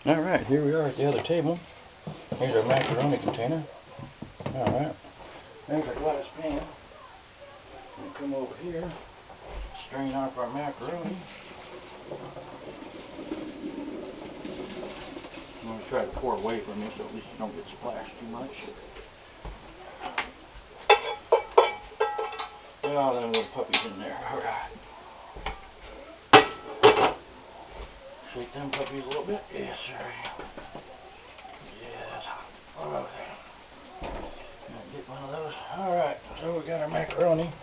Alright, here we are at the other table. Here's our macaroni container. Alright. There's our glass pan. We'll come over here, strain off our macaroni. I'm going to try to pour away from you so at least you don't get splashed too much. Oh, them little puppies in there. Alright. Shake them puppies a little bit. Yes, sir. Yes. Okay. Get one of those. Alright, so we got our macaroni.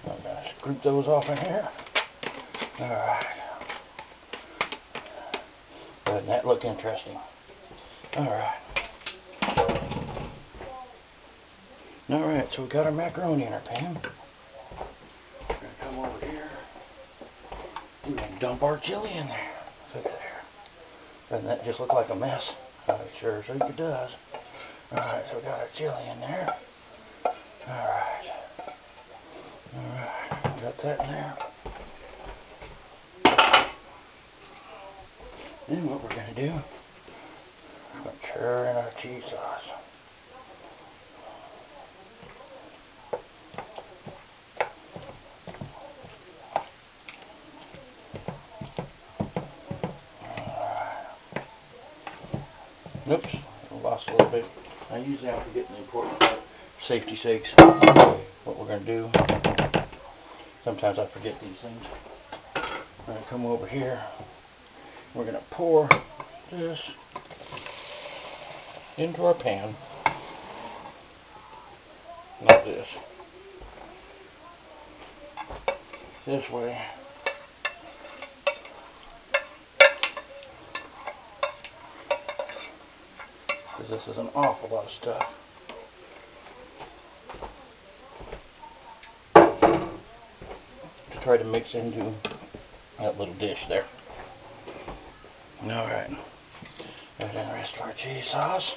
I'm going to scoop those off in here. Alright. Doesn't that look interesting? Alright. Alright, so we got our macaroni in our pan. We're going to come over here. We're going to dump our chili in there. Look at there. Doesn't that just look like a mess? I sure think it does. Alright, so we got our chili in there. Alright. Alright, got that in there. Then what we're going to do, we're going to stir in our cheese sauce. Oops, I lost a little bit. I usually have to get the important part. Safety sakes, what we're going to do. Sometimes I forget these things. We're going to come over here. We're going to pour this into our pan. Like this. This way. Because this is an awful lot of stuff. To try to mix into that little dish there. Alright. Add in the rest of our cheese sauce.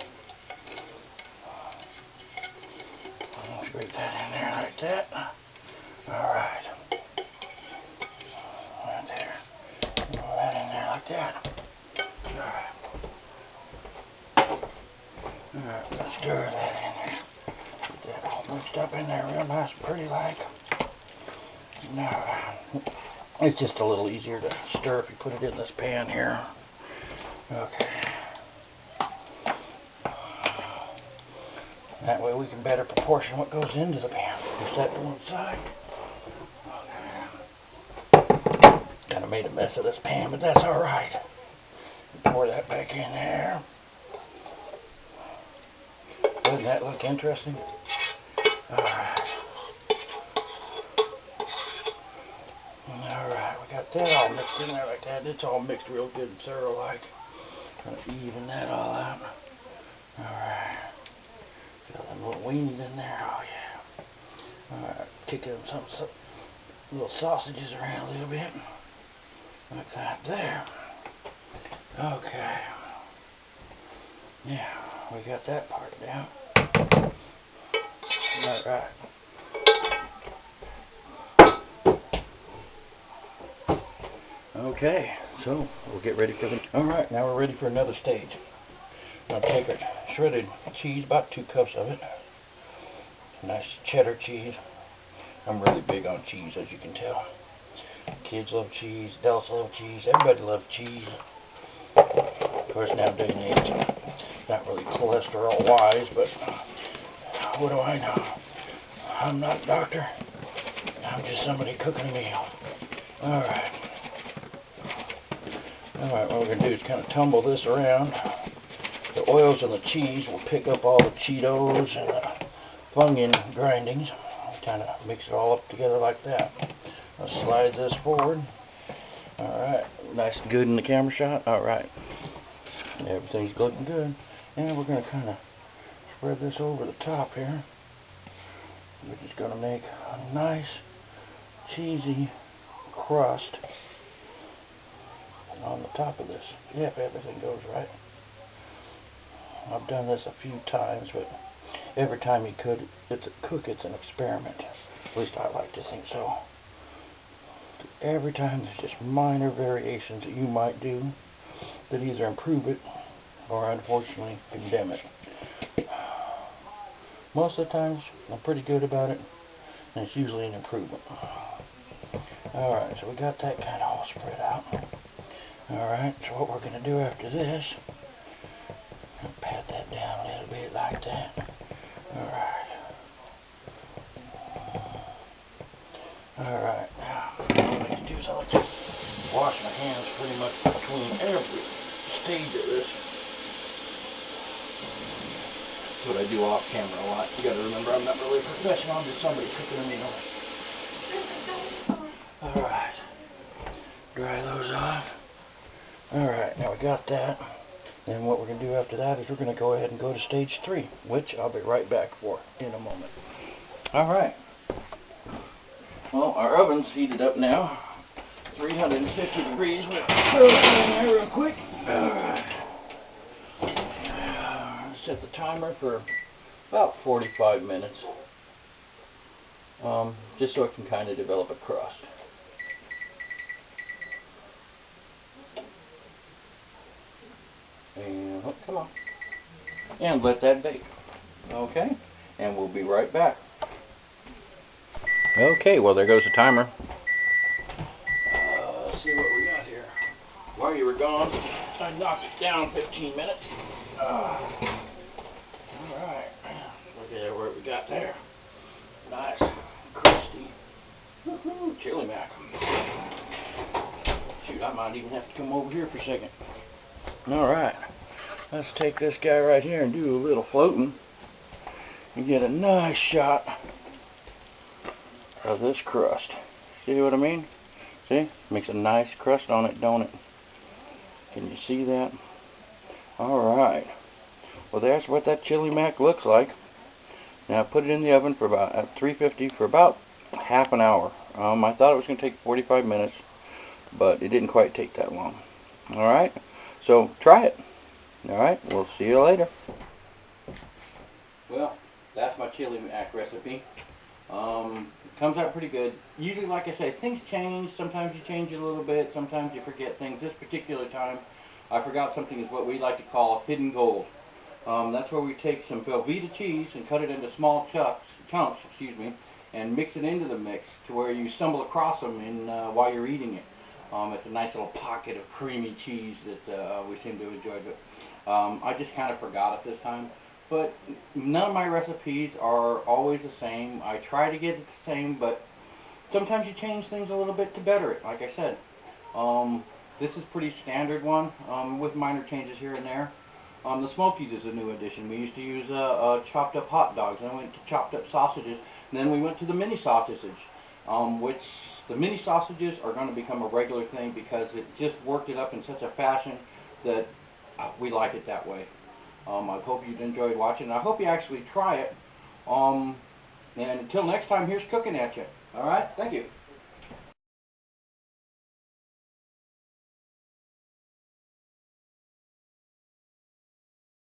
Scrape that in there like that. Alright. Right there. Throw that in there like that. Alright. Alright, let's stir that in there. Get that all mixed up in there real nice and pretty like. Alright. It's just a little easier to stir if you put it in this pan here. Okay. That way we can better proportion what goes into the pan. Push that to one side. Okay. Kind of made a mess of this pan, but that's alright. Pour that back in there. Doesn't that look interesting? Alright. Alright, we got that all mixed in there like that. It's all mixed real good and thorough like. Trying to even that all out. Alright. Got them little weenies in there. Oh yeah. Alright, kicking some little sausages around a little bit. Like that there. Okay. Yeah, we got that part down. Alright. Okay, so we'll get ready for the... Alright, now we're ready for another stage. I'll take a shredded cheese, about 2 cups of it. Nice cheddar cheese. I'm really big on cheese, as you can tell. Kids love cheese, adults love cheese, everybody loves cheese. Of course, nowadays it's not really cholesterol-wise, but what do I know? I'm not a doctor. I'm just somebody cooking a meal. Alright. Alright, what we're going to do is kind of tumble this around. The oils and the cheese will pick up all the Cheetos and the Funyun grindings. Kind of mix it all up together like that. I'll slide this forward. Alright, nice and good in the camera shot. Alright, everything's looking good. And we're going to kind of spread this over the top here. We're just going to make a nice cheesy crust on the top of this, if everything goes right. I've done this a few times, but every time you cook, it's an experiment. At least I like to think so. Every time there's just minor variations that you might do. that either improve it or unfortunately condemn it. Most of the times I'm pretty good about it, and it's usually an improvement. Alright, so we got that kind of all spread out. Alright, so what we're going to do after this, pat that down a little bit like that. Alright. Alright, now what I like to do is I like to wash my hands pretty much between every stage of this. That's what I do off camera a lot. You gotta remember, I'm not really a professional, I'm just somebody cooking a meal. Alright, dry those off. Alright, now we got that. And what we're going to do after that is we're going to go ahead and go to stage 3, which I'll be right back for in a moment. Alright. Well, our oven's heated up now. 350 degrees. We'll throw it in there real quick. Alright. Set the timer for about 45 minutes. Just so it can kind of develop a crust. And, oh, come on. And let that bake. Okay? And we'll be right back. Okay, well there goes the timer. Let's see what we got here. While you were gone, I knocked it down 15 minutes. Alright. Look at what we got there. Nice, crusty chili mac. Shoot, I might even have to come over here for a second. Alright. Let's take this guy right here and do a little floating and get a nice shot of this crust. See what I mean? See? Makes a nice crust on it, don't it? Can you see that? Alright. Well, that's what that chili mac looks like. Now, I put it in the oven for about at 350 for about half an hour. I thought it was going to take 45 minutes, but it didn't quite take that long. Alright? So, try it. Alright, we'll see you later. Well, that's my chili mac recipe. It comes out pretty good. Usually, like I say, things change. Sometimes you change it a little bit. Sometimes you forget things. This particular time, I forgot something is what we like to call hidden gold. That's where we take some Velveeta cheese and cut it into small chunks, and mix it into the mix to where you stumble across them while you're eating it. It's a nice little pocket of creamy cheese that we seem to enjoy. But I just kind of forgot it this time. But none of my recipes are always the same. I try to get it the same, but sometimes you change things a little bit to better it, like I said. This is a pretty standard one with minor changes here and there. The Smokies is a new addition. We used to use chopped up hot dogs, then we went to chopped up sausages, and then we went to the mini sausages, which the mini sausages are going to become a regular thing because it just worked it up in such a fashion that we like it that way. I hope you've enjoyed watching, and I hope you actually try it. And until next time, here's cooking at you. All right? Thank you.